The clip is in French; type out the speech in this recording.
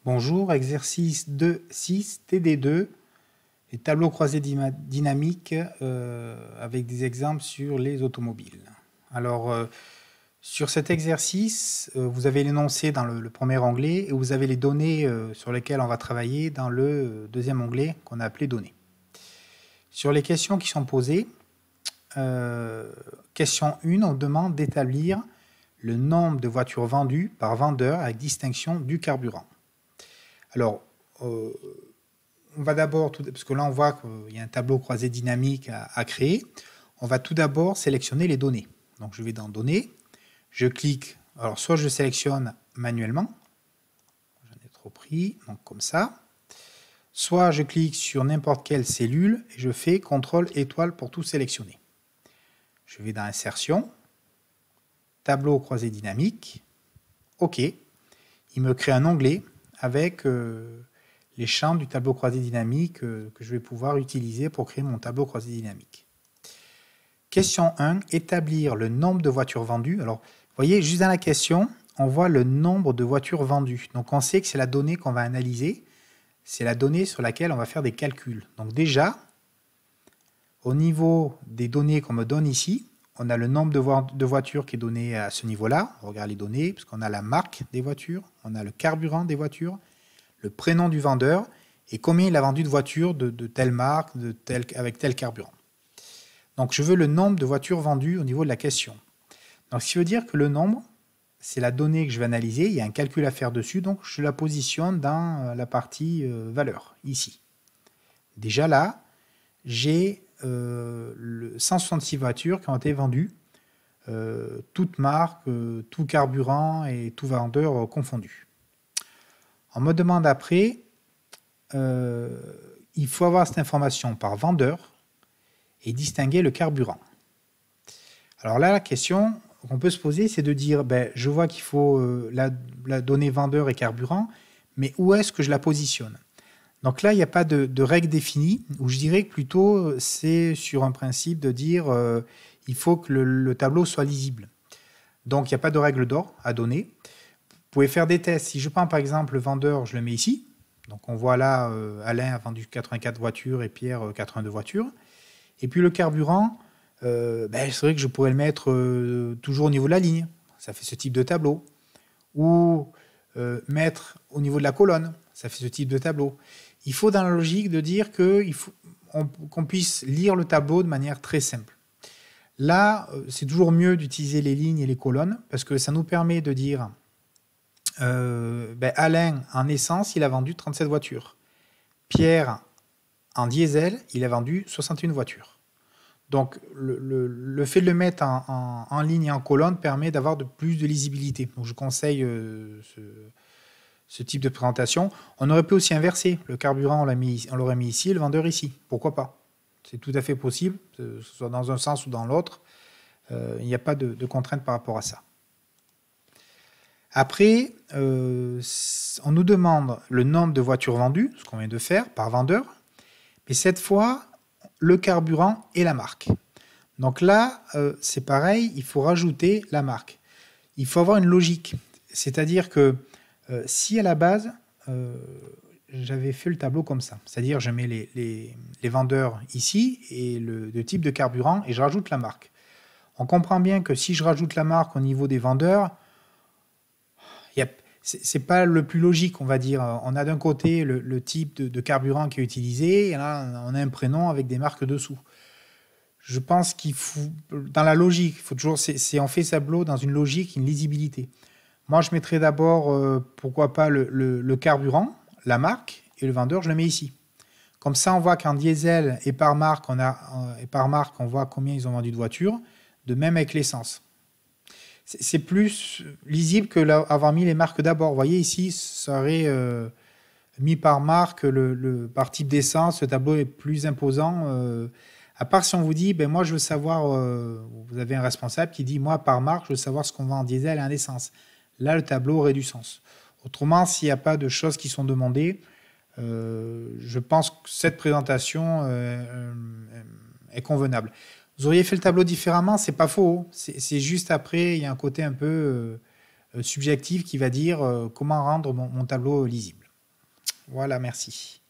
Bonjour, exercice 2.6 TD2, les tableaux croisés dynamiques avec des exemples sur les automobiles. Alors, sur cet exercice, vous avez l'énoncé dans le premier onglet et vous avez les données sur lesquelles on va travailler dans le deuxième onglet qu'on a appelé données. Sur les questions qui sont posées, question 1, on demande d'établir le nombre de voitures vendues par vendeur avec distinction du carburant. Alors, on va d'abord, parce que là on voit qu'il y a un tableau croisé dynamique à créer, on va tout d'abord sélectionner les données. Donc je vais dans Données, je clique, alors soit je sélectionne manuellement, j'en ai trop pris, donc comme ça, soit je clique sur n'importe quelle cellule et je fais CTRL étoile pour tout sélectionner. Je vais dans Insertion, Tableau croisé dynamique, OK, il me crée un onglet avec les champs du tableau croisé dynamique que je vais pouvoir utiliser pour créer mon tableau croisé dynamique. Question 1, établir le nombre de voitures vendues. Alors, vous voyez, juste dans la question, on voit le nombre de voitures vendues. Donc, on sait que c'est la donnée qu'on va analyser. C'est la donnée sur laquelle on va faire des calculs. Donc, déjà, au niveau des données qu'on me donne ici, on a le nombre de voitures qui est donné à ce niveau-là. On regarde les données, parce qu'on a la marque des voitures, on a le carburant des voitures, le prénom du vendeur, et combien il a vendu de voitures de telle marque, avec tel carburant. Donc je veux le nombre de voitures vendues au niveau de la question. Donc ce qui veut dire que le nombre, c'est la donnée que je vais analyser, il y a un calcul à faire dessus, donc je la positionne dans la partie valeur, ici. Déjà là, j'ai 166 voitures qui ont été vendues, toutes marques, tout carburant et tout vendeur confondus. On me demande après, il faut avoir cette information par vendeur et distinguer le carburant. Alors là, la question qu'on peut se poser, c'est de dire, je vois qu'il faut la donnée vendeur et carburant, mais où est-ce que je la positionne ? Donc là, il n'y a pas de règle définie, où je dirais que plutôt c'est sur un principe de dire il faut que le tableau soit lisible. Donc il n'y a pas de règle d'or à donner. Vous pouvez faire des tests. Si je prends par exemple le vendeur, je le mets ici. Donc on voit là, Alain a vendu 84 voitures et Pierre 82 voitures. Et puis le carburant, c'est vrai que je pourrais le mettre toujours au niveau de la ligne. Ça fait ce type de tableau. Ou mettre au niveau de la colonne. Ça fait ce type de tableau. Il faut dans la logique de dire qu'on puisse lire le tableau de manière très simple. Là, c'est toujours mieux d'utiliser les lignes et les colonnes parce que ça nous permet de dire Alain, en essence, il a vendu 37 voitures. Pierre, en diesel, il a vendu 61 voitures. Donc, le fait de le mettre en ligne et en colonne permet d'avoir plus de lisibilité. Donc, je conseille ce type de présentation. On aurait pu aussi inverser. Le carburant, on l'aurait mis ici, le vendeur ici. Pourquoi pas? C'est tout à fait possible, que ce soit dans un sens ou dans l'autre. Il n'y a pas de contrainte par rapport à ça. Après, on nous demande le nombre de voitures vendues, ce qu'on vient de faire, par vendeur. Mais cette fois, le carburant et la marque. Donc là, c'est pareil, il faut rajouter la marque. Il faut avoir une logique. C'est-à-dire que si à la base, j'avais fait le tableau comme ça, c'est-à-dire je mets les vendeurs ici et le type de carburant et je rajoute la marque. On comprend bien que si je rajoute la marque au niveau des vendeurs, c'est pas le plus logique, on va dire. On a d'un côté le type de carburant qui est utilisé et là on a un prénom avec des marques dessous. Je pense qu'il faut, dans la logique, il faut toujours, on fait ce tableau dans une logique, une lisibilité. Moi, je mettrai d'abord, pourquoi pas, le carburant, la marque, et le vendeur, je le mets ici. Comme ça, on voit qu'en diesel et par marque, on voit combien ils ont vendu de voitures, de même avec l'essence. C'est plus lisible que avoir mis les marques d'abord. Vous voyez ici, ça aurait mis par marque, par type d'essence, le tableau est plus imposant. À part si on vous dit, moi je veux savoir, vous avez un responsable qui dit, moi par marque, je veux savoir ce qu'on vend en diesel et en essence. Là, le tableau aurait du sens. Autrement, s'il n'y a pas de choses qui sont demandées, je pense que cette présentation est convenable. Vous auriez fait le tableau différemment, c'est pas faux. C'est juste après, il y a un côté un peu subjectif qui va dire comment rendre mon tableau lisible. Voilà, merci.